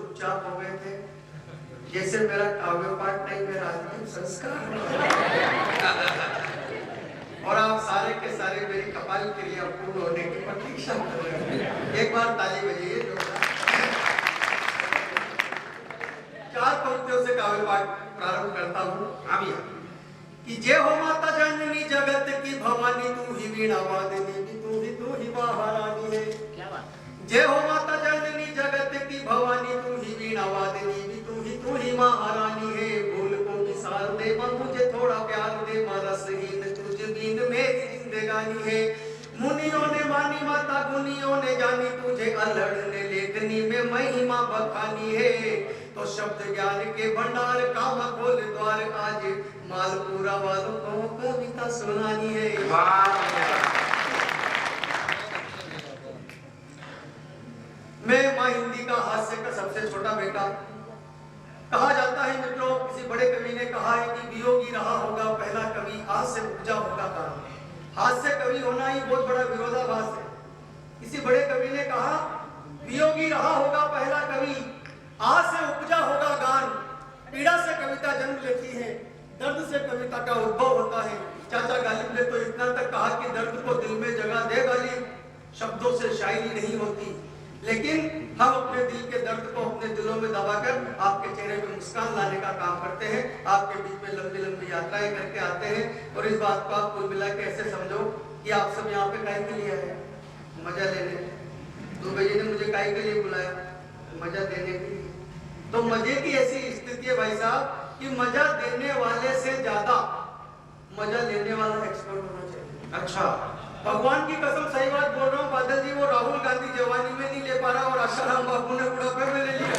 चुपचाप हो गए थे, जैसे मेरा काव्य पाठ नहीं, मेरा अंतिम संस्कार। और आप सारे के सारे मेरी कपाल क्रिया पूर्ण होने की प्रतीक्षा कर रहे हैं। एक बार ताली बजाइए जोरदार। 4 पंक्तियों से काव्य पाठ प्रारंभ करता हूँ। अभी कि जय हो माता जननी जगत की भवानी, तू ही वीणा वादनी, तू ही महारानी है। क्या बात। जय हो माता जननी जगत की भवानी, तू ही वीणा वादनी, तू ही महारानी है। भूल को विसार दे, मुझे थोड़ा प्यार दे, रसहीन तुझ बिन मेरी जिंदगानी है। मुनियों ने मानी माता, गुनियों ने जानी, तुझे अलड़ ने लेखनी में महिमा बखानी है। तो शब्द ज्ञान के भंडार, काम खोल द्वार, आज मालपुरा वालों को कविता सुनानी है। मैं माँ हिंदी का हास्य का सबसे छोटा बेटा। कहा जाता है मित्रों, किसी बड़े कवि ने कहा है कि वियोगी रहा होगा पहला कवि, आज से उपजा होगा गान। हास्य कवि होना ही बहुत बड़ा विरोधाभास है। किसी बड़े कवि ने कहा वियोगी रहा होगा पहला कवि, आज से उपजा होगा गान। पीड़ा से कविता जन्म लेती है, दर्द से कविता का उद्भव होता है। चाचा गालिब ने तो इतना तक कहा कि दर्द को दिल में जगह दे गालिब, शब्दों से शायरी नहीं होती। लेकिन हम अपने दिल के दर्द को अपने दिलों में दबाकर आपके चेहरे पे मुस्कान लाने का काम करते हैं। आपके बीच में लंबी लंबी यात्राएं करके आते हैं। और इस बात को आप कुल मिला के ऐसे समझो कि आप सब यहाँ पे काहे के लिए आए? मजा लेने। दुबे जी ने मुझे काहे के लिए बुलाया? मजा देने के लिए। तो मजे की ऐसी स्थिति है भाई साहब कि मजा देने वाले से ज्यादा मजा लेने वाला एक्सपर्ट होना चाहिए। अच्छा, भगवान की कसम सही बात बोल रहा हूँ बादल जी, वो राहुल गांधी जवानी में नहीं ले पा रहा और आशाराम बाबू ने बुढ़ापे में ले लिया।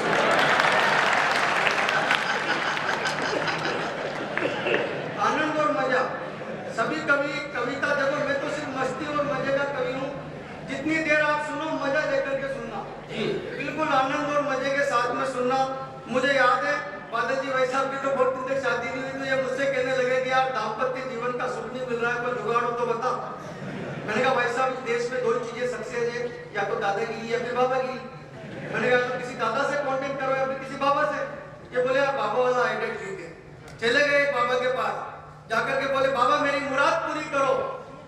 आनंद और मजा सभी कविता देखो, मैं तो सिर्फ मस्ती और मजे का कवि हूँ। जितनी देर आप सुनो मजा लेकर के सुनना, बिल्कुल आनंद और मजे के साथ में सुनना। मुझे याद है बादल जी भाई साहब की तो बहुत दिन तक शादी नहीं हुई, तो ये मुझसे कहने लगे कि यार दाम्पत्य जीवन का सुख नहीं मिल रहा है, कोई जुगाड़ हो तो बता। मैंने कहा भाई साहब इस देश में 2 ही चीजें सक्सेस है, या तो दादागिरी या फिर बाबागिरी। मैंने कहा तो किसी दादा से कांटेक्ट करो या फिर किसी बाबा से। ये बोले यार बाबा वाला आइडिया ठीक है। चले गए बाबा के पास, जाकर के बोले बाबा मेरी मुराद पूरी करो।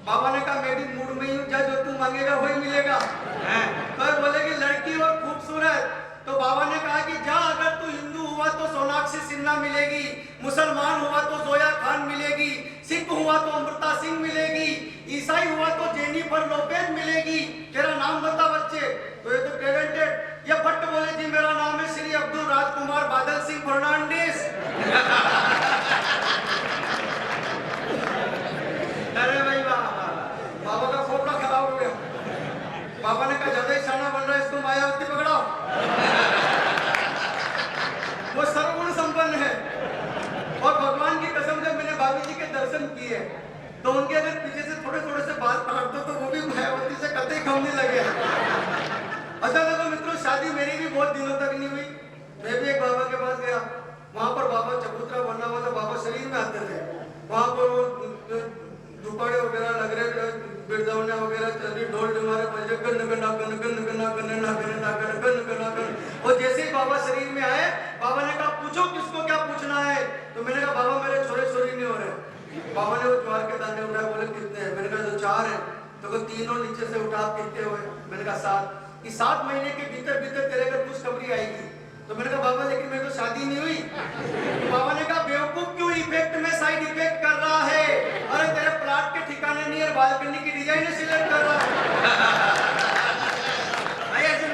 बाबा ने कहा मैं भी मूड में ही हूँ, जो तू मांगेगा वही मिलेगा। तो बोले कि लड़की और खूबसूरत। तो बाबा ने कहा कि जा, अगर तू हिंदू हुआ तो सोनाक्षी सिन्हा मिलेगी, मुसलमान हुआ तो जोया खान मिलेगी, सिख हुआ तो अमृता सिंह मिलेगी, ईसाई हुआ तो जेनिफर लोपेज मिलेगी। तेरा नाम बता बच्चे। तो ये तो टैलेंटेड। ये भट्ट बोले जी मेरा नाम है श्री अब्दुल राजकुमार बादल सिंह फर्नांडिस। अरे भाई बाबा का खोपड़ा खराब हो गया। बाबा ने कहा ज्यादा ही शाना बन रहा है, इसको मायावती पकड़ाओ। वो सर्वगुण संपन्न है। और भगवान की कसम जब मैंने भाभी जी के दर्शन किए तो उनके अगर पीछे से थोड़े थोड़े से बाल काट दो तो वो भी मायावती से कतई कम नहीं लगे। अच्छा देखो मित्रों, शादी मेरी भी बहुत दिनों तक नहीं हुई। मैं भी एक बाबा के पास गया, वहां पर बाबा चबूतरा बना हुआ था, बाबा शरीर में आते थे। वहां पर वो दुपाड़े वगैरह लग रहे, बिरदावने वगैरह चल रही, ढोल डमारे बज रहे, gun gun gun gun gun gun gun gun gun. और जैसे ही बाबा शरीर में आए, बाबा ने कहा पूछो किसको क्या पूछना है। तो मैंने कहा बाबा मेरे छोरे छोरी नहीं हो रहे। बाबा ने वो ज्वार के दाने उठाए, बोले कितने हैं? मैंने कहा 4 हैं। तो वो 3 नीचे से उठा, कितने हुए? मैंने कहा 7। कि 7 महीने के भीतर भीतर तेरे घर खुशखबरी आएगी। तो मैंने कहा बाबा लेकिन मेरी तो शादी नहीं हुई। तो बाबा ने कहा बेवकूफ क्यों इफेक्ट में साइड इफेक्ट कर रहा है? अरे तेरे प्लाट के ठिकाने नियर बालकनी की डिजाइन सिलेक्ट कर रहा है।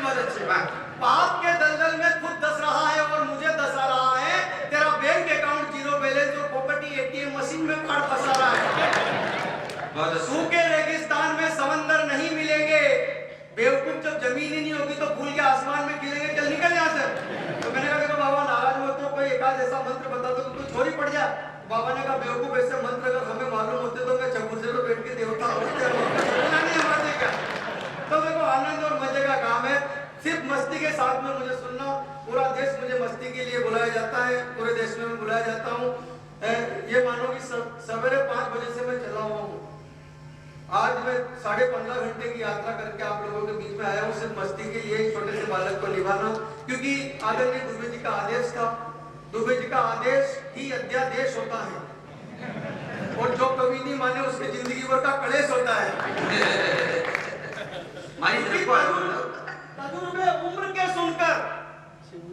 बहुत अच्छी बात। पाप के दलदल में खुद दस रहा है और मुझे दसा रहा है। तेरा बैंक अकाउंट 0 बैलेंस और प्रॉपर्टी एटीएम मशीन में कार्ड फंसा रहा है। सूखे रेगिस्तान में समंदर नहीं मिलेंगे। बेवकूफ जब जमीन ही नहीं होगी तो फूल के आसमान में खिलेंगे, चल निकल यहाँ से। तो मैंने कहा देखो बाबा नाराज हो तो कोई एकाध ऐसा मंत्र बता दो तो छोरी पड़ जाए। बाबा ने कहा बेवकूफ ऐसे मंत्र अगर हमें मालूम होते तो मैं चबूतरे पे बैठ के देवता होते। तो देखो आनंद और मजे का काम है, सिर्फ मस्ती के साथ में मुझे सुनना। पूरा देश मुझे मस्ती के लिए बुलाया जाता है, पूरे देश में मैं बुलाया जाता हूँ। ये मानो कि सवेरे 5 बजे से मैं चला हुआ हूँ। आज मैं 15.5 घंटे की यात्रा करके आप लोगों के बीच में आया हूँ, सिर्फ मस्ती के लिए, छोटे से बालक को निभाना। क्योंकि आदरणीय दुबे जी का आदेश था। दुबे जी का आदेश ही अध्यादेश होता है, और जो कवि नहीं माने उसकी जिंदगी भर का कलेश होता है।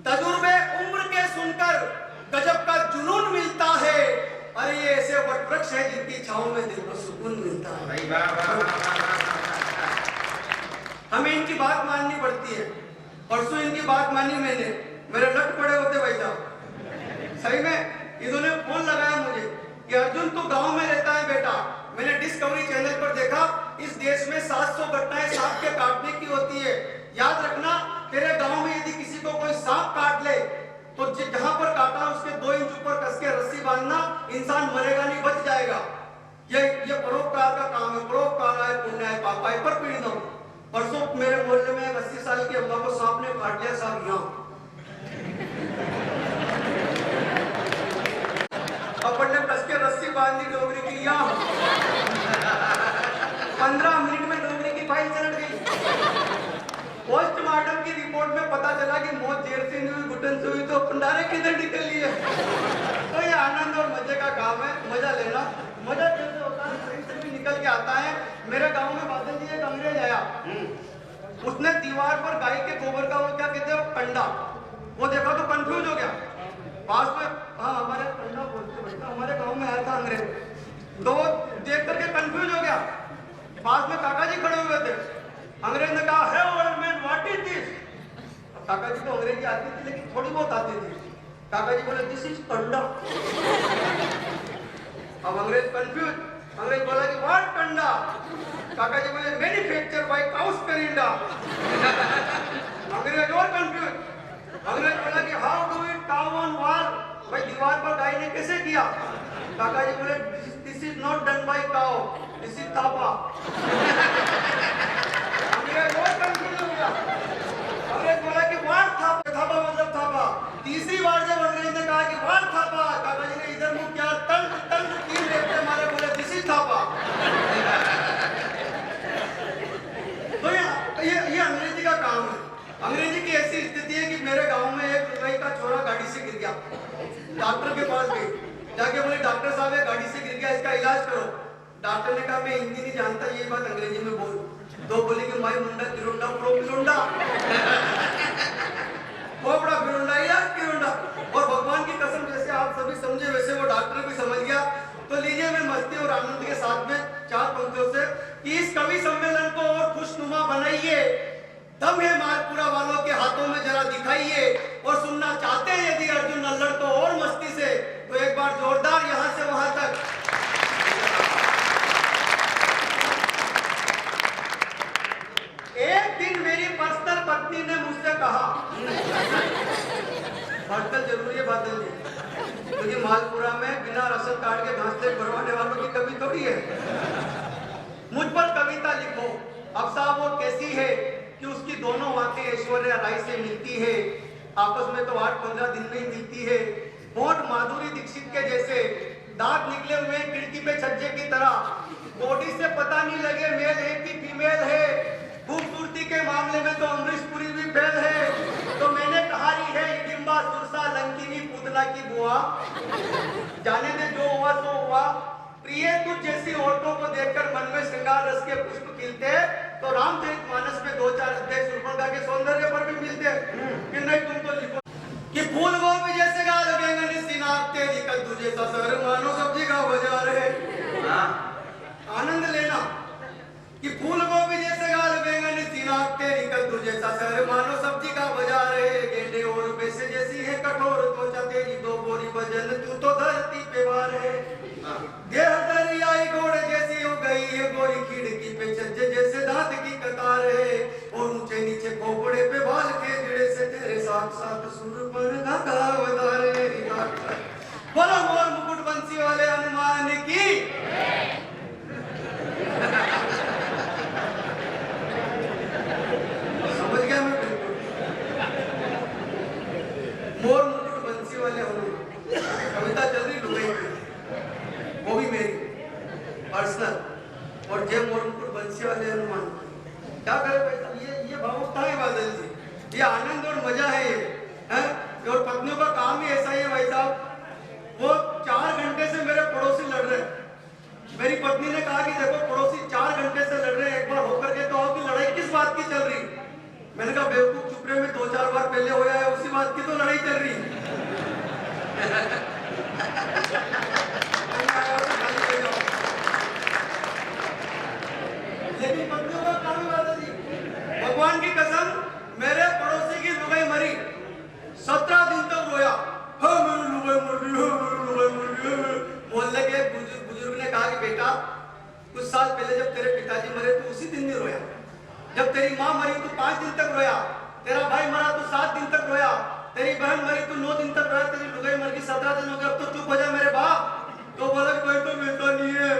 तजुर्बे उम्र के सुनकर गजब का जुनून मिलता है। अरे ये ऐसे वटवृक्ष है जिनकी छांव में दिल को सुकून मिलता है। हमें इनकी बात माननी पड़ती है। परसों इनकी बात मानी मैंने, मेरे लट पड़े होते भाई साहब। सही में इन्होंने फोन लगाया मुझे कि अर्जुन तू गांव में रहता है बेटा। मैंने डिस्कवरी चैनल पर देखा, इस देश में 700 घटनाएं सांप के काटने की होती है। याद रखना, तेरे गांव में यदि किसी को कोई सांप काट ले तो जहां पर काटा उसके 2 इंच ऊपर कस के रस्सी बांधना, इंसान मरेगा नहीं, बच जाएगा। ये परोपकार का काम है। परोपकार है पुण्य है पाप है पर पीड़ित। परसों मेरे मोहल्ले में 80 साल की अम्मा को सांप ने काट लिया। साहब यहाँ अपन ने कस के रस्सी बांध दी डोगरी की। यहाँ 15 मिनट में डोगरी की फाइल चल गई। पोस्टमार्टम की रिपोर्ट में पता चला कि मौत जेर से नहीं हुई, घुटन से हुई, तो भंडारे किधर निकल लिए। तो ये आनंद और मजे का काम है, मजा लेना। मजा कैसे होता है, शरीर से भी निकल के आता है। मेरे गांव में बादल जी एक अंग्रेज आया, उसने दीवार पर गाय के गोबर का वो क्या कहते हैं कंडा, वो देखा तो कंफ्यूज हो गया। पास में हाँ हमारे कंडा बोलते बेटा, हमारे गांव में आया था अंग्रेज, तो वो देख करके कंफ्यूज हो गया। पास में काका जी खड़े हुए थे। अंग्रेज ने कहा है old man what is this. काका जी को अंग्रेजी आती थी लेकिन थोड़ी बहुत आती थी। काका जी बोले दिस इज कंडा। अब अंग्रेज कंफ्यूज, अंग्रेज बोला कि व्हाट कंडा। काका जी बोले मैन्युफैक्चर बाय काउस पेरिंडा। अंग्रेज और कंफ्यूज, अंग्रेज बोला कि how do it cow on wall, भाई दीवार पर गाय ने कैसे किया। काका जी बोले this is not done by cow, this is Thapa. अंग्रेज और कंफ्यूज हो गया। अंग्रेज बोला कि व्हाट थापा, थापा मतलब थापा। तीसरी बार जब अंग्रेज ने कहा कि व्हाट थापा, काका जी ने इधर मुंह किया, तल तल 3 लेते मारे, बोले दिस इज थापा। तो ये अंग्रेजी का काम है। अंग्रेजी की ऐसी स्थिति है कि मेरे गांव में एक लुगाई का छोरा गाड़ी से गिर गया। डॉक्टर के पास गई, जाके बोले डॉक्टर साहब ये गाड़ी से गिर गया, इसका इलाज करो। डॉक्टर ने कहा मैं हिंदी नहीं जानता, ये बात अंग्रेजी में बोल। तो बोली कि माई मुंडा किरुंडा प्रो किरुंडा। वो बड़ा किरुंडा या किरुंडा। और भगवान की कसम जैसे आप सभी समझे वैसे वो डॉक्टर भी समझ गया। तो लीजिए मैं मस्ती और आनंद के साथ में 4 पंक्तियों से कि इस कवि सम्मेलन को और खुशनुमा बनाइए। दम है मालपुरा वालों के हाथों में जरा दिखाइए। और सुनना चाहते हैं यदि अर्जुन नल्लड़ तो और मस्ती से, तो एक बार जोरदार यहां से वहां तक। एक दिन मेरी पर्सनल पत्नी ने मुझसे कहा, पर्सनल जरूरी है बादल जी, क्योंकि मालपुरा में बिना रसद काट के घास से भरवाने वालों की कवि थोड़ी है। मुझ पर कविता लिखो। अब साहब वो कैसी है कि उसकी दोनों आंखें ऐश्वर्या राय से मिलती है, आपस में तो 8-15 दिन में ही मिलती है। होंठ माधुरी दीक्षित के जैसे, दांत निकले हुए खिड़की पे छज्जे की तरह, बॉडी से पता नहीं लगे मेल है कि फीमेल है। खूबसूरती के मामले में तो अमरीश पुरी भी फेल है। तो मैंने कहानी है डिम्बा सुरसा लंकिनी पूतना की बुआ। जाने दे जो हुआ सो हुआ। प्रिय तुझ जैसी औरतों को देखकर मन में श्रृंगार रस के पुष्प खिलते, तो रामचरितमानस में 2-4 अध्याय शूर्पणखा के सौंदर्य पर भी मिलते। कि नहीं तुम तो लिखो कि फूल गोभी जैसे गाल बैंगनी सीनाब तेरी कद्दू जैसा सर मानो सब्जी का बाजार है। आनंद लेना कि फूल गोभी जैसे गाल बैंगनी सीनाब तेरी कद्दू जैसा सर मानो सब्जी का बाजार है। गेंडे और पैसे जैसी है कठोर त्वचा तेरी, 2 बोरी वजन तू तो धरती पे वार है। देह दरियाई घोड़े जैसी हो गई है गोरी, खिड़की पे छज्जे जैसे दांत की कतार है। और ऊंचे नीचे खोपड़े पे बाल के जड़े से तेरे साथ साथ सुर पर गावदारे। बोलो मोर मुकुट बंसी वाले हनुमान की। समझ गया मैं बिल्कुल। मोर मुकुट बंसी वाले हनुमान कविता चल रही लुगाई की, वो भी मेरी पर्सनल। और जय मोर मुकुट बंसी वाले हनुमान। क्या करे भाई, ये भावुकता है बादल जी। ये आनंद और मजा है ये, है? और पत्नियों का काम ही ऐसा ही है भाई साहब। वो 4 घंटे से मेरे पड़ोसी लड़ रहे हैं। मेरी पत्नी ने कहा कि देखो पड़ोसी 4 घंटे से लड़ रहे हैं, एक बार होकर के तो आओ कि लड़ाई किस बात की चल रही। मैंने कहा बेवकूफ चुप रहे, में 2-4 बार पहले होया है, उसी बात की तो लड़ाई चल रही। लेकिन पत्नियों का काम ही जी, भगवान की कसम मेरे पड़ोसी की लुगाई मरी, 17 दिन तक रोया, हाँ मेरी लुगाई मर रही है, मेरी लुगाई मर रही है। मोहल्ले के बुजुर्ग ने कहा कि बेटा कुछ साल पहले जब तेरे पिताजी मरे तो उसी दिन नहीं रोया, जब तेरी माँ मरी तो 5 दिन तक रोया, तेरा भाई मरा तो 7 दिन तक रोया, तेरी बहन मरी तो 9 दिन तक रोया, तेरी लुगाई मर गई 17 दिन हो गए, अब तो चुप हो जा मेरे बाप। तो बोला कोई तो बेटा नहीं है।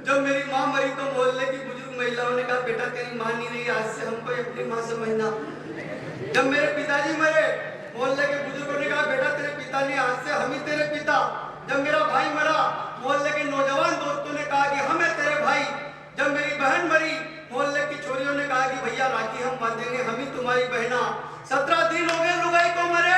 जब मेरी माँ मरी तो मोहल्ले की बुजुर्ग महिलाओं ने कहा बेटा तेरी माँ नहीं रही, आज से हमको अपनी माँ समझना। जब मेरे पिताजी मरे मोहल्ले के बुजुर्गों ने कहा बेटा तेरे पिता नहीं, आज से हम ही तेरे पिता। जब मेरा भाई मरा मोहल्ले के नौजवान दोस्तों ने कहा कि हम है तेरे भाई। जब मेरी बहन मरी मोहल्ले की छोरियों ने कहा कि भैया राखी हम बांधेंगे, हम ही तुम्हारी बहना। 17 दिन हो गए लुगाई को मरे।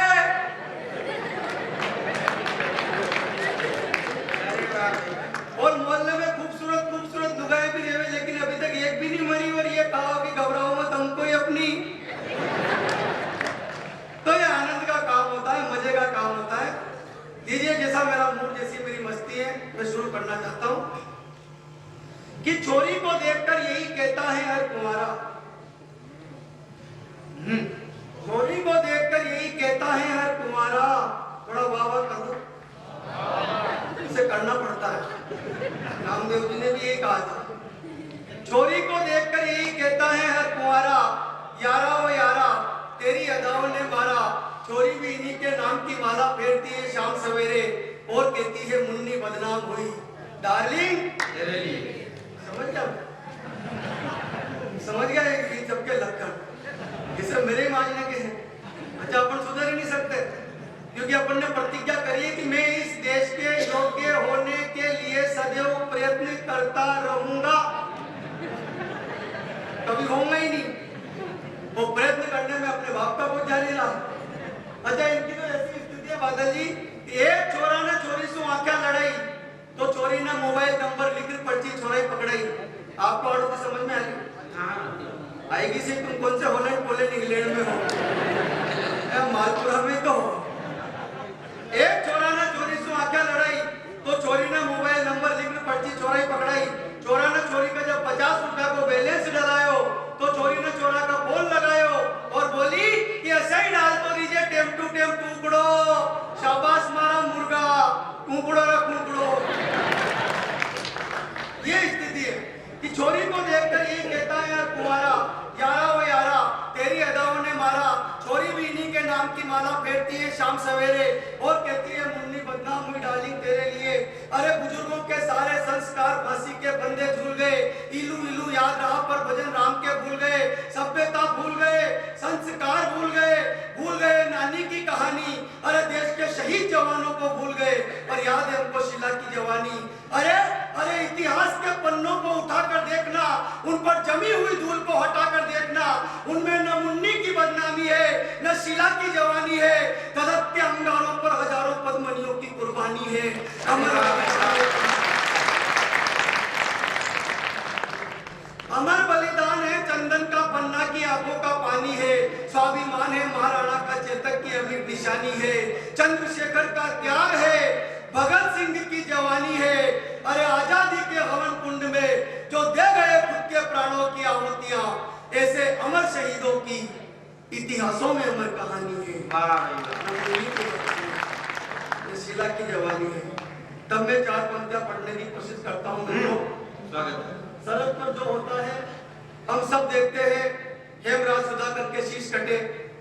और मोहल्ले में खूबसूरत खूबसूरत लुगाई भी रहे, लेकिन अभी तक एक भी नहीं मरी। और ये कहा कि घबराओ मत, हमको ही अपनी। तो ये आनंद का काम होता है, मजे का काम होता है। लीजिए जैसा मेरा मूड, जैसी मेरी मस्ती है, मैं शुरू करना चाहता हूँ कि छोरी को देखकर यही कहता है हर कुंवारा। छोरी को देखकर यही कहता है हर कुंवारा। थोड़ा वाह वाह कर दो, इसे करना पड़ता है। रामदेव जी ने भी यही कहा था, छोरी को देखकर यही कहता है हर कुंवारा, यारा ओ यारा तेरी अदाओं ने मारा। छोरी भी इन्हीं के नाम की माला फेरती है शाम सवेरे, और कहती है मुन्नी बदनाम हुई डार्लिंग तेरे लिए। समझ गया ये सबके लक्षण, जिसे मेरे मानने के हैं। अच्छा अपन सुधर ही नहीं सकते, क्योंकि अपन ने प्रतिज्ञा करी है कि मैं इस देश के योग्य होने के लिए सदैव प्रयत्न करता रहूंगा। कभी होऊंगा ही नहीं, वो प्रयत्न करने में अपने बाप का कुछ जारी रहा। अच्छा इनकी तो ऐसी स्थिति है बादल जी, एक छोरा ने छोरी से आंखें लड़ाई तो छोरी ने मोबाइल नंबर लिख पर्ची छोराई पकड़ाई। आपको और समझ में आएगी से तुम कौन से हॉलैंड पोलैंड इंग्लैंड में हो, मालपुरा में तो हो। एक छोरा ने छोरी से आंखें लड़ाई तो छोरी ने मोबाइल नंबर लिख पर्ची छोराई पकड़ाई। छोरा ने छोरी का जब 50 रुपया को बैलेंस डलायो तो छोरी ने छोरा का फोन लगायो और बोली कि ऐसे ही डाल तो दीजिए टेम टू टेम टुकड़ो। शाबाश मारा मुर्गा, कुकड़ो रे कुकड़ो। ये स्थिति है कि छोरी को देखकर ये कहता है यार कुंवारा, यारा वो यारा तेरी अदाओं ने मारा। छोरी भी इन्हीं के नाम की माला फेरती है शाम सवेरे, और कहती है मुन्नी बदनाम हुई डार्लिंग तेरे लिए। अरे बुजुर्गों के सारे संस्कार फांसी के फंदे झूल गए, इलू इलू याद रहा पर भजन राम के भूल गए। सभ्यता भूल गए, संस्कार भूल गए नानी की कहानी। अरे देश के शहीद जवानों को भूल गए, पर याद है हमको शिला की जवानी। अरे अरे इतिहास के पन्नों को उठाकर देखना, उन पर जमी हुई धूल को हटाकर देखना, उनमें न मुन्नी की बदनामी है न शिला की जवानी है। तड़पते अंगारों पर हजारों पद्मनियों की कुर्बानी है। अमर बलिदान है चंदन का पन्ना की आंखों का पानी है। स्वाभिमान है महाराणा का चेतक की अमीर निशानी है। चंद्रशेखर का त्याग है, भगत सिंह की जवानी है। अरे आजादी के हवन कुंड में जो दे गए खुद के प्राणों की आहुतियां, ऐसे अमर शहीदों की इतिहासों में अमर कहानी है। शिला की जवानी है। तब मैं 4 पंक्तियां पढ़ने की कोशिश करता हूँ। सड़क पर जो होता है हम सब देखते हैं। हेमराज सुधाकर के शीश कटे,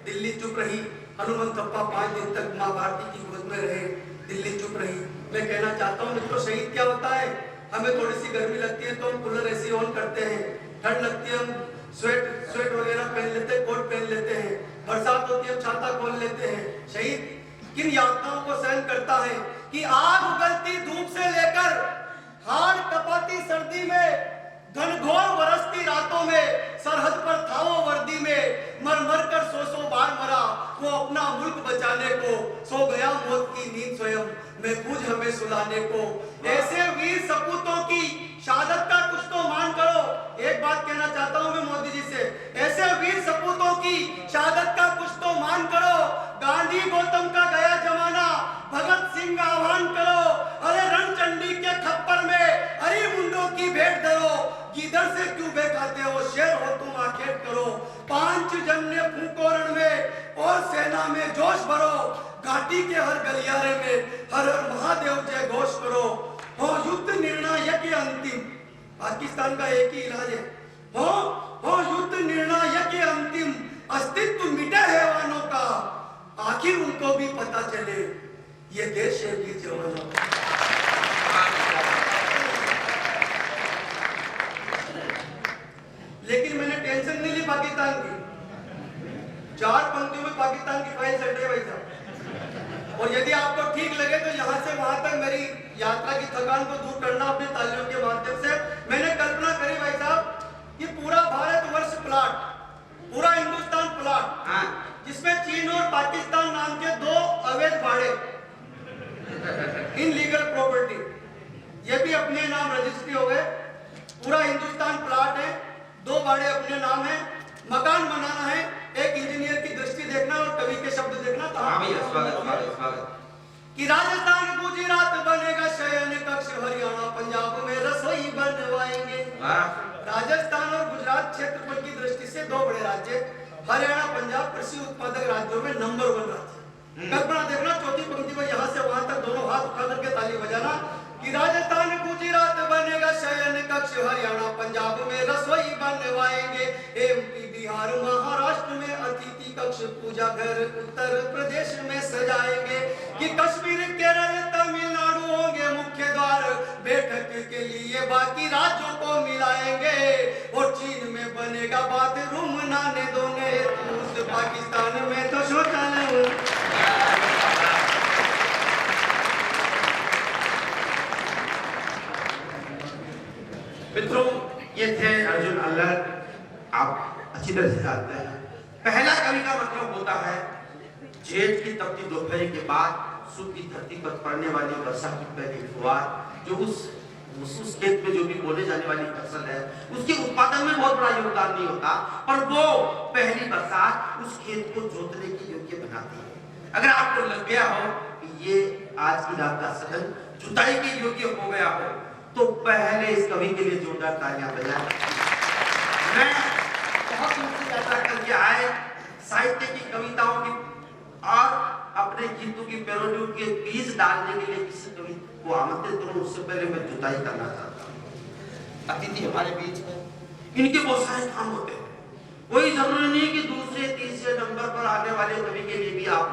दिल्ली चुप रही। हनुमंतप्पा 5 दिन तक माँ भारती की गोद में रहे, दिल्ली चुप रही। मैं कहना चाहता हूँ मित्रों, शहीद क्या होता है? हमें थोड़ी सी गर्मी लगती है तो हम कूलर एसी ऑन करते हैं, ठंड लगती है हम स्वेट वगैरह पहन लेते हैं, कोट पहन लेते हैं, बरसात होती है हम छाता खोल लेते हैं। शहीद किन यातनाओं को सहन करता है कि आग उगलती धूप से लेकर हाड़ कपाती सर्दी में घनघोर बरसती रातों में सरहद पर था वो वर्दी में, मर मर कर सौ बार मरा वो अपना मुल्क बचाने को, सो गया मौत की नींद स्वयं महफूज हमें सुलाने को। ऐसे वीर सपूतों की शहादत का कुछ तो मान करो। एक बात कहना चाहता हूं मैं मोदी जी से, ऐसे वीर सपूतों की शहादत का कुछ तो मान करो। गांधी गौतम का गया जमाना, भगत सिंह का आह्वान करो। अरे रणचंडी के खप्पर में हरी मुंडों की भेंट धरो। किधर से क्यों बेखाते हो, शेर हो तुम आखेट करो। पांच जन्य फूंको रण में और सेना में जोश भरो। घाटी के हर गलियारे में हर हर महादेव जय घोष करो। हो युद्ध निर्णायक के अंतिम, पाकिस्तान का एक ही इलाज है। हो युद्ध निर्णायक के अंतिम, अस्तित्व मिटे हैवानों का, आखिर उनको भी पता चले ये देश है वीर जवानों का। लेकिन मैंने टेंशन नहीं ली पाकिस्तान की। 4 पंक्तियों में पाकिस्तान की फाइल चल रही है भाई साहब। और यदि आपको ठीक लगे तो यहाँ से वहां तक मेरी यात्रा की थकान को दूर करना अपनी तालियों के माध्यम से। मैंने कल्पना करी भाई साहब कि पूरा भारतवर्ष प्लाट, पूरा हिंदुस्तान प्लाट, जिसमें चीन और पाकिस्तान नाम के 2 अवैध बाड़े, इनलीगल प्रॉपर्टी, ये भी अपने नाम रजिस्ट्री हो गए। पूरा हिंदुस्तान प्लाट है, 2 बाड़े अपने नाम है। मकान बनाना है, एक इंजीनियर की दृष्टि देखना और कवि के शब्द देखना। कि राजस्थान गुजरात बनेगा शयन कक्ष, हरियाणा पंजाब में रसोई बनवाएंगे। राजस्थान और गुजरात क्षेत्रफल की दृष्टि से 2 बड़े राज्य, हरियाणा पंजाब कृषि उत्पादक राज्यों में नंबर 1 राज्य। कल्पना देखना, चौथी पंक्ति में यहाँ से वहां तक दोनों हाथ उठा करके ताली बजाना कि राजस्थान गुजरात बनेगा शयन कक्ष, हरियाणा पंजाब में रसोई बनवाएंगे। एमपी बिहार महाराष्ट्र में अतिथि कक्ष, पूजा घर उत्तर प्रदेश में सजाएंगे। कि कश्मीर केरल तमिलनाडु होंगे मुख्य द्वार, बैठक के लिए बाकी राज्यों को मिलाएंगे। और चीन में बनेगा बाथरूम नाने दोने, पाकिस्तान में तो शौचालय। मित्रों, ये थे अर्जुन अल्लर। आप अच्छी तरह से जानते हैं पहला कवि का मतलब होता है जेठ की तपती दोपहर के बाद सूख की धरती पर पड़ने वाली वर्षा की पहली फुहार, जो उस खेत में जो भी बोले जाने वाली फसल है उसके उत्पादन में बहुत बड़ा योगदान नहीं होता, पर वो पहली बरसात उस खेत को जोतने के योग्य बनाती है। अगर आपको लग गया हो कि ये आज की रात का सदन जुताई के योग्य हो गया हो, तो पहले इस कवि के लिए जोरदार तालियां बजाएं। मैं बहुत दूर से यात्रा करके आए साहित्य की कविताओं की और अपने गीतों की पैरोडी के बीज डालने के लिए किसी कवि को आमंत्रित करूं, उससे पहले मैं जुताई करना चाहता हूं। अतिथि हमारे बीच में, इनके बहुत सारे काम होते हैं। कोई जरूरी नहीं कि दूसरे तीसरे नंबर पर आने वाले कवि के लिए भी आप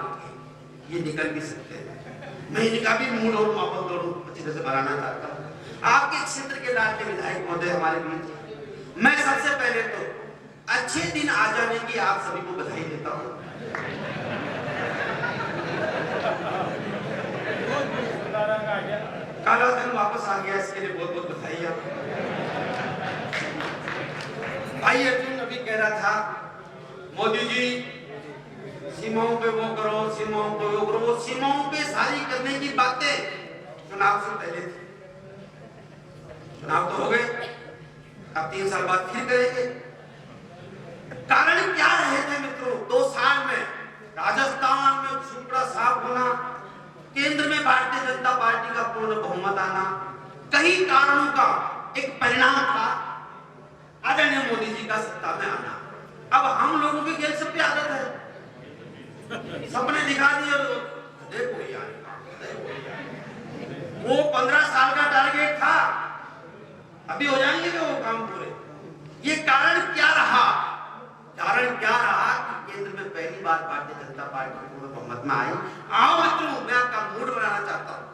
ये निकल भी सकते हैं। मैं इनका भी मूड और माहौल दोनों अच्छी तरह से बनाना चाहता हूँ। आपके क्षेत्र के लाडले विधायक महोदय हमारे बीच, मैं सबसे पहले तो अच्छे दिन आ जाने की आप सभी को बधाई देता हूँ। काला दिन वापस आ गया, इसके लिए बहुत बहुत बधाई आपको। भाई अर्जुन अभी कह रहा था, मोदी जी सीमाओं पे वो करो, सीमाओं पे वो करो। वो सीमाओं पे सारी करने की बातें चुनाव से पहले थी। चुनाव तो हो गए, अब 3 साल बाद फिर करेंगे। कारण क्या रहे थे मित्रों? 2 साल में राजस्थान में सुपड़ा साफ होना, केंद्र में भारतीय जनता पार्टी का पूर्ण बहुमत आना, कई कारणों का एक परिणाम था आदरणीय मोदी जी का सत्ता में आना। अब हम लोगों की खेल सब पे आदत है, सपने दिखा दिए और देखो यार, वो 15 साल का टारगेट था, अभी हो जाएंगे क्या वो काम पूरे? ये कारण क्या रहा? कारण क्या रहा कि केंद्र में पहली बार भारतीय जनता पार्टी पूर्ण बहुमत में आई। आओ मित्रों, मैं आपका मूड बनाना चाहता हूँ।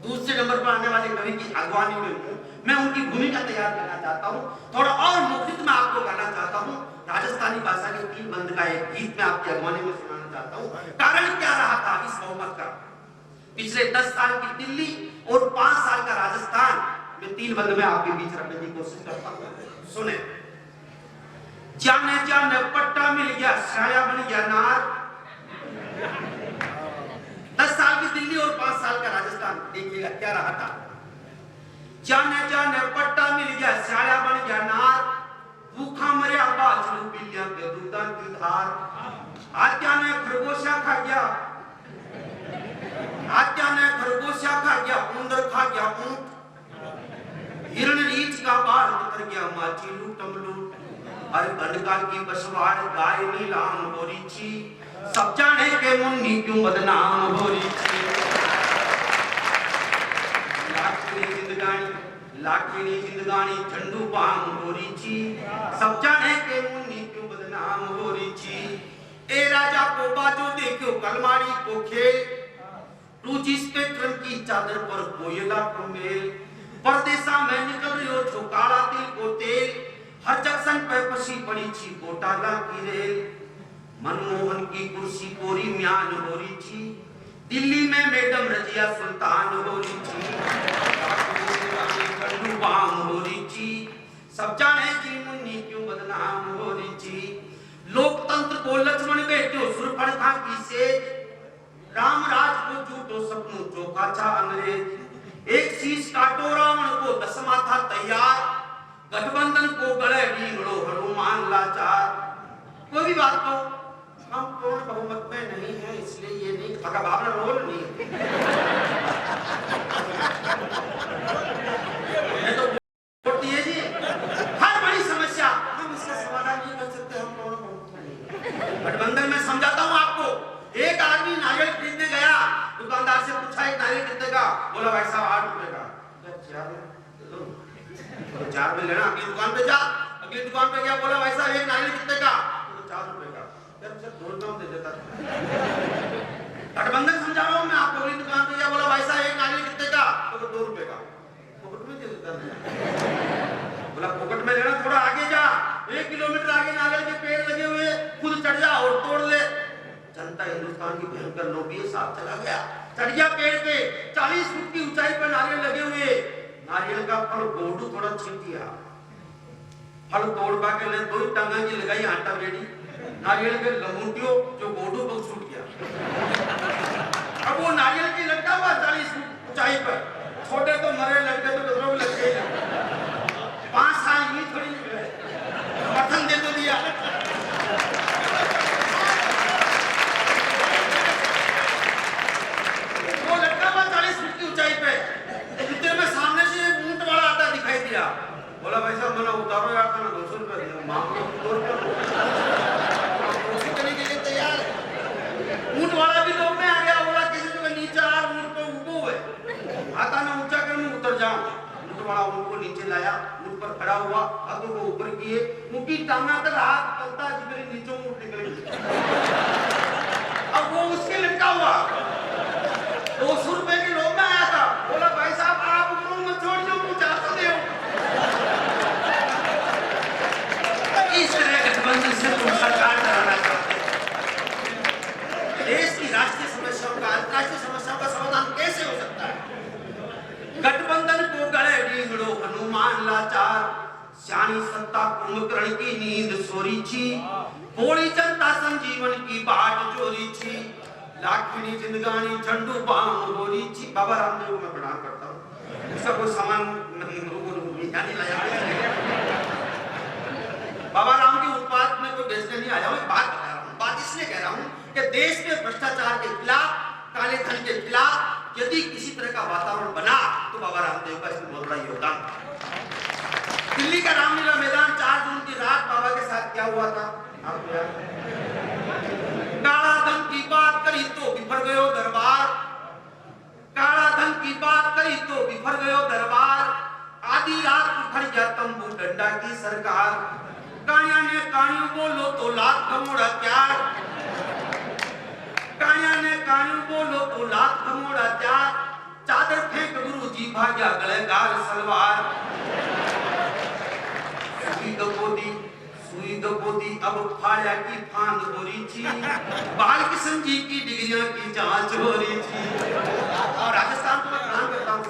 दूसरे नंबर पर आने वाले कवि की अगवानी में हूँ, मैं उनकी भूमिका तैयार करना चाहता हूँ। थोड़ा और मुखरित मैं आपको करना चाहता हूँ। राजस्थानी भाषा के 3 बंद का एक गीत मैं आपकी अगवानी में सुनाना चाहता हूँ। कारण क्या रहा था इस बहुमत का? पिछले 10 साल की दिल्ली और 5 साल का राजस्थान में जो 3 बंद में आपके बीच रखने की कोशिश करता हूं। सुने, जाने जाने पट्टा मिल गया, साया बन गया नार। 10 साल की दिल्ली और 5 साल का राजस्थान, देखिएगा क्या रहा था। जाने जाने पट्टा मिल गया, साया बन गया नार, भूखा मरिया बाजरू बिल्लियां के दूधा की धार। आत्या ने खरगोशा खा गया, आत्या ने खरगोशा खा गया, उंदर खा गया ऊंट, हिरण रीछ का बाल उतर गया, माची लूटम लूट। अरे बंदकाल की बसवाड़ गाय नीलाम हो रही थी, सब जाने के मुन्नी क्यों बदनाम हो रही थी। लाखनी जिंदगानी झंडू बाम हो रही थी, सब जाने के मुन्नी क्यों बदनाम हो रही थी। ए राजा को बाजो देखो कलमारी को खेल, टूची स्पेक्ट्रम की चादर पर कोयला को मेल। परदेसा में निकल रही हो जो काला तिल को तेल, हर जंक्शन पे पसी पड़ी थी घोटाला की रेल। मनमोहन की कुर्सी कोरी म्यान हो रही थी, दिल्ली में मैडम रजिया सुल्तान हो रही थी, बाम हो रही थी, सब जाने की मुन्नी क्यों बदनाम हो रही थी। लोकतंत्र को लक्ष्मण बेटो सुरफणखा की सेज, राम राज को झूठो सपनों चौका छा अंग्रेज। एक शीश काटो रावण को 10 माथा तैयार, गठबंधन को गले ढींगड़ो हनुमान लाचार। कोई भी बात को हम पूर्ण बहुमत में नहीं है, इसलिए ये नहीं पका भावना रोल नहीं है तो वोट दिए जी। हर बड़ी समस्या हम इसका समाधान नहीं कर सकते, हम पूर्ण बहुमत में नहीं। गठबंधन में समझाता हूँ आपको। एक आदमी नारियल खरीदने गया, दुकानदार से पूछा एक नारियल कितने का, बोला भाई साहब 8 रुपए का। 4 में लेना, अगली दुकान पे जा, अगली दुकान पे गया, बोला भाई साहब एक नारियल कितने का, 4 रुपए का। यार मुझे 2 रुपए दे देता। गठबंधन समझा रहा हूँ मैं आपको। अगली दुकान पे गया, बोला भाई साहब एक नारियल कितने का, तो 2 रुपए का। पॉकेट में दे देता। बोला पॉकेट में लेना, थोड़ा आगे जा, 1 किलोमीटर आगे नारियल के पेड़ लगे हुए, खुद चढ़ जा और तोड़ ले। जनता हिंदुस्तान की भयंकर लोभी साथ चला गया, चढ़ गया पेड़ पे, 40 फुट की ऊंचाई पर नारियल लगे हुए। नारियल का फल गोडू थोड़ा छीन दिया, फल तोड़ पा के ले 2 टांगा की लगाई आटा रेडी, नारियल के लमूटियों जो गोडू पर छूट गया। अब वो नारियल की लटका हुआ 40 फुट ऊंचाई पर, छोटे तो मरे लटके तो दूसरों को लग गए। 5 साल ही थोड़ी निकले, समर्थन दे तो दिया। वो लटका हुआ 40 फुट की ऊंचाई पे, इतने में सामने से एक ऊंट वाला आता दिखाई दिया। बोला भाई साहब मैंने उतारो यार, मैंने 200 रुपए दिया, मांग लो 2 रुपए करने के लिए तैयार है। ऊंट वाला भी लोग में आ गया, बोला किसी जगह नीचे आ, ऊंट पे ऊपर हुए, आता ना ऊंचा कर मैं उतर जाऊं। ऊंट वाला ऊंट को नीचे लाया, ऊंट पर खड़ा हुआ, हाथों को ऊपर किए, ऊंटी टांगा तक हाथ चलता जी मेरे नीचे ऊंट निकल गया। अब वो उसके लटका हुआ 200 रुपए के लोग में आया था। बोला भाई साहब आप ऊपर मत छोड़ दो, मुझे 400 दे। इस तरह गठबंधन से तुम सरकार चलाना चाहते हैं। देश की राष्ट्रीय समस्याओं का, अंतर्राष्ट्रीय समस्याओं का समाधान कैसे हो सकता है? गठबंधन को गले ढींगड़ो हनुमान लाचार, श्यानी सत्ता कुंभकर्ण की नींद सोरी थी, बोली जनता संजीवन की बाट चोरी थी, लाखनी जिंदगानी झंडू बाम हो रही थी। बाबा रामदेव को मैं प्रणाम करता हूँ, इसका कोई सामान नहीं लाया। बाबा राम के उत्पाद में कोई बेचने नहीं आया हूँ, एक बात बता रहा हूँ। बात इसलिए कह रहा हूँ कि देश में भ्रष्टाचार के खिलाफ, काले धन के खिलाफ यदि किसी तरह का वातावरण बना तो बाबा रामदेव का इसमें बहुत बड़ा योगदान। दिल्ली का रामलीला मैदान 4 जून की रात बाबा के साथ क्या हुआ था आपको याद है? काला धन की बात करी तो बिफर गयो दरबार, काला धन की बात करी तो बिफर गयो दरबार, आधी रात उखड़ गया तंबू डंडा की सरकार, काया ने कानियों बोलो तो लात खमोड़ा त्यार, काया ने कानियों बोलो तो लात खमोड़ा त्यार, चादर फेंक गुरु जी भाग्या गले गाल सलवार। सुई गपोदी अब फाया की फांद हो रही थी, बाल किशन जी की डिग्रियां की जांच हो रही थी। और राजस्थान को मैं प्रणाम करता हूँ,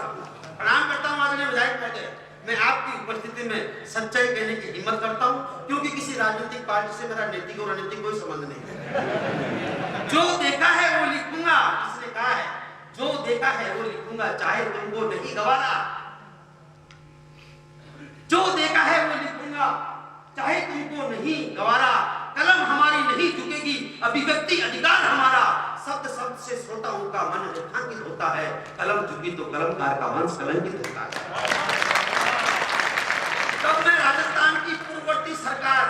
प्रणाम करता हूँ आदरणीय विधायक महोदय। मैं आपकी उपस्थिति में सच्चाई कहने की हिम्मत करता हूं, क्योंकि किसी राजनीतिक पार्टी से मेरा नैतिक और अनैतिक कोई संबंध नहीं है। जो देखा है वो लिखूंगा, किसने कहा है, जो देखा है वो लिखूंगा, चाहे तुमको नहीं गवारा। जो देखा है वो लिखूंगा, चाहे तुमको नहीं गवारा। कलम हमारी नहीं झुकेगी, अभिव्यक्ति अधिकार हमारा। शब्द शब्द से श्रोताओं का मन रेखांकित होता है, कलम झुकी तो कलमकार का वंश कलंकित होता है। तब मैं राजस्थान की पूर्ववर्ती सरकार,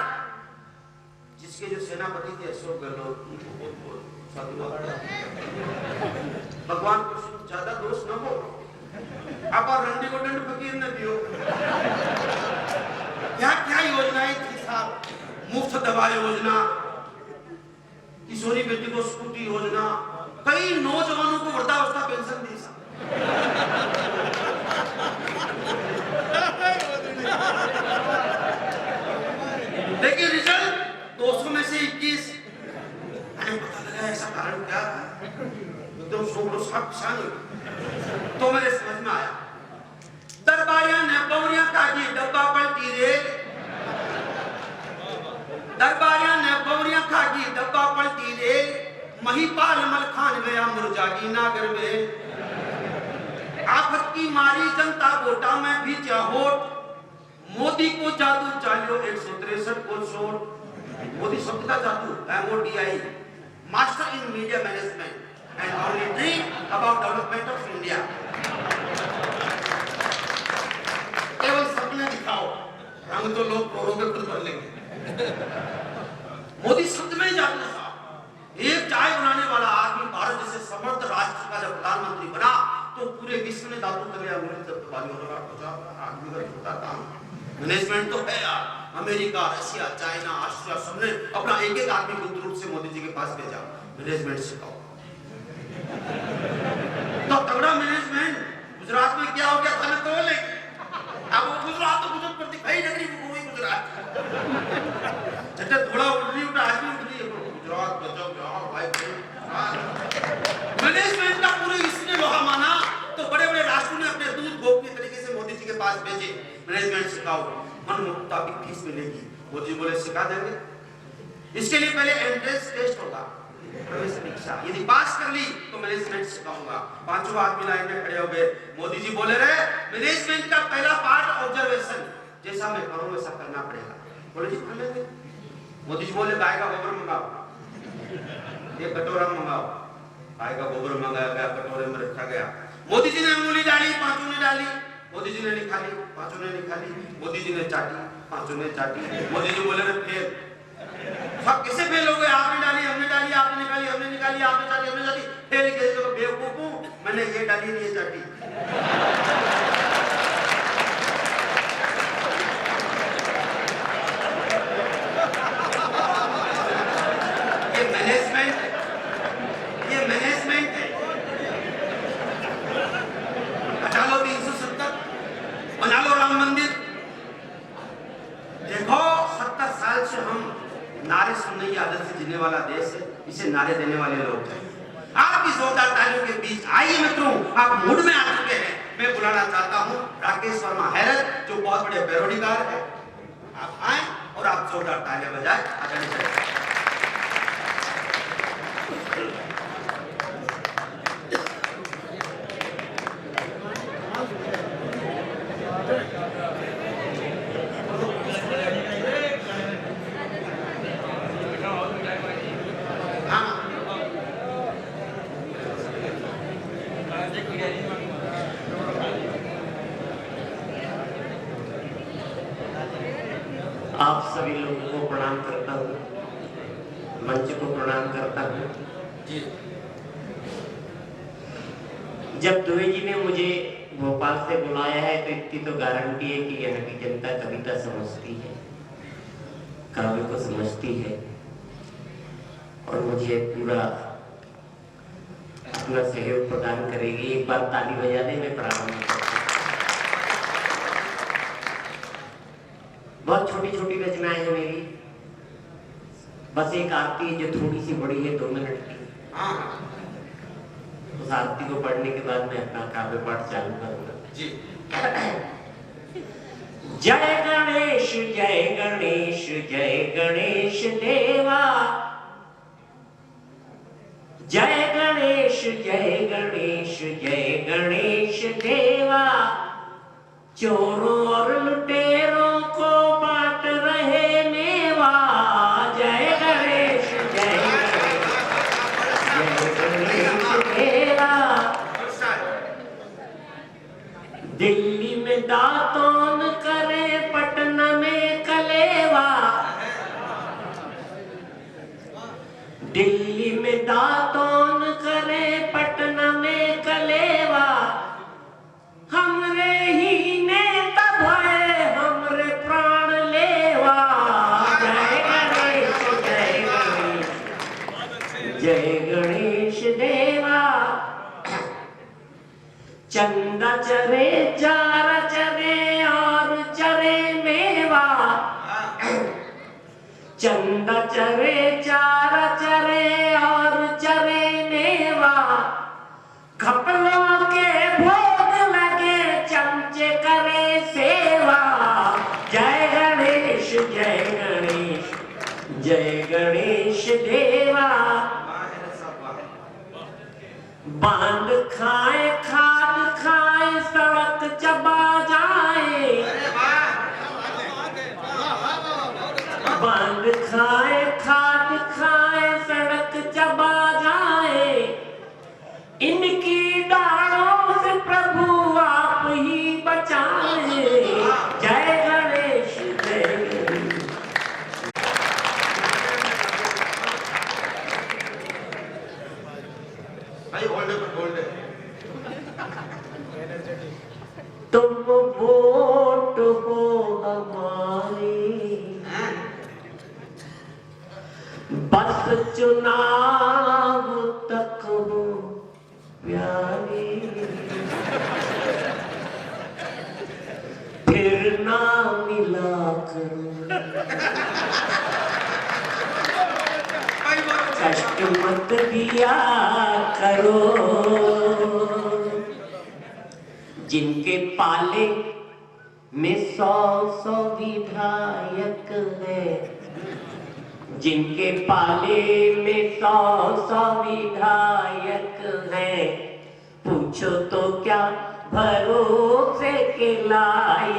जिसके जो सेनापति थे अशोक गहलोत, उनको बहुत बहुत साधुवाद, भगवान को ज्यादा दोष न हो, आप रंडी को दंड फकीर न दियो। क्या क्या योजनाएं थी साहब, मुफ्त दवा योजना, किशोरी बेटी को स्कूटी योजना, कई नौजवानों को वृद्धावस्था पेंशन दी साहब। लेकिन रिजल्ट 200 में से 21। पता लगा ऐसा कारण क्या था, तो तो मेरे समझ में आया, दरबारिया ने बौरिया काजी डब्बा पलटी रे, दरबारिया ने बौरिया काजी डब्बा पलटी रे, महिपाल मलखान गया मुरजागी नागर में। आफत की मारी जनता वोटा में भी चाहोट, मोदी को जादू चालियो 163 को छोड़। मोदी शब्द का जादू, MODI, master in media management and only dream about development of India. केवल सपने दिखाओ, रंग तो लोग प्रोरोगे खुद भर लेंगे। मोदी शब्द में जादू था। एक चाय बनाने वाला आदमी भारत जैसे समर्थ राष्ट्र का जब प्रधानमंत्री बना, तो पूरे विश्व ने दादू तले अंग्रेज दबदबाजी हो रहा था। आदमी का छोटा काम मैनेजमेंट तो है यार, अमेरिका, रशिया, चाइना, ऑस्ट्रेलिया सबने अपना एक एक आदमी को रूप से मोदी जी के पास भेजा, मैनेजमेंट सिखाओ। तो तगड़ा मैनेजमेंट गुजरात में क्या हो गया था ना, तो लेकिन अब वो गुजरात तो गुजरात पर दिखाई नगरी वो वही गुजरात। जैसे थोड़ा उठनी उठा आज भी उठनी है गुजरात बचाओ क्या भाई। मैनेजमेंट का पूरे विश्व ने लोहा माना, तो बड़े बड़े राष्ट्रों ने अपने दूध गोप के तरीके से मोदी जी के पास भेजे, मैनेजमेंट सिखाओ, मन मुताबिक फीस मिलेगी। मोदी बोले सिखा देंगे, इसके लिए पहले एंट्रेंस टेस्ट होगा, प्रवेश परीक्षा, यदि पास कर ली तो मैनेजमेंट सिखाऊंगा। पांचों आदमी लाइन में खड़े हो गए। मोदी जी बोले रहे मैनेजमेंट का पहला पार्ट ऑब्जर्वेशन, जैसा मैं करूं वैसा करना पड़ेगा। बोले जी कर लेंगे। मोदी जी बोले गाय का गोबर मंगाओ, एक कटोरा मंगाओ। गाय का गोबर मंगाया गया, कटोरे में रखा गया। मोदी जी ने उंगली डाली, पांचों ने डाली। मोदी जी ने निकाली, पांचों ने निकाली। मोदी जी ने चाटी, पांचों ने चाटी। मोदी जी बोले फेल। सब कैसे फेल हो गए? आपने डाली, हमने डाली, आपने निकाली, हमने निकाली, आपने चाटी, हमने चाटी। फेल कैसे हो? बेवकूफ हूं, मैंने ये डाली नहीं, ये चाटी। ये मैनेजमेंट है। हटा लो 370, बना लो राम मंदिर। देखो 70 साल से हम नारे सुनने की आदत से जीने वाला देश है, इसे नारे देने वाले लोग हैं। आपकी जोरदार तालियों के बीच आइए मित्रों, आप मूड में आ चुके हैं। मैं बुलाना चाहता हूं राकेश वर्मा हैरत, जो बहुत बड़े पैरोडीकार है। आप आए और आप जोरदार तालियां बजाएं। आदरणीय आप सभी लोगों को प्रणाम करता हूँ, मंच को प्रणाम करता हूँ। जब दुबे जी ने मुझे भोपाल से बुलाया है तो इतनी तो गारंटी है कि यहाँ की जनता कविता समझती है, काव्य को समझती है और मुझे पूरा अपना सहयोग प्रदान करेगी। एक बार ताली बजाने में प्रारंभ करता हूँ। बहुत छोटी छोटी रचनाएं हैं मेरी, बस एक आरती है जो थोड़ी सी बड़ी है, 2 मिनट की। उस आरती को पढ़ने के बाद मैं अपना काव्य पाठ चालू करूंगा जी। जय गणेश जय गणेश जय गणेश देवा, जय गणेश जय गणेश जय गणेश देवा। चोरों और लुटेरों को बांट रहे मेवा, जय गणेश जय गणेश देवा। दिल्ली में दातों करे पटना में कलेवा, दिल्ली में दातों करे पटना में कलेवा। हमरे ही नेता भय हमरे प्राण लेवा, जय गणेश जय गणेश जय गणेश देवा। चंदा चरे चारा चरे और चरे मेवा, चंदा चरे चारा चरे और चरे मेवा। खपलों के भोग लगे चमचे करे सेवा, जय गणेश जय गणेश जय गणेश देवा। बांध खाए खाद खाए सड़क चबा जाए, बांध खाए खाद खाए सड़क चबा जाए। इनकी डालों से प्रभु आप ही बचाए, जय गणेश जय गणेश। तुम वोट हो हमारी, बस चुनाव तक हो प्यारी। फिर ना मिला करो, कष्ट मत दिया करो। जिनके पाले में 100 विधायक है, जिनके पाले में 100 विधायक है। पूछो तो क्या भरोसे के लायक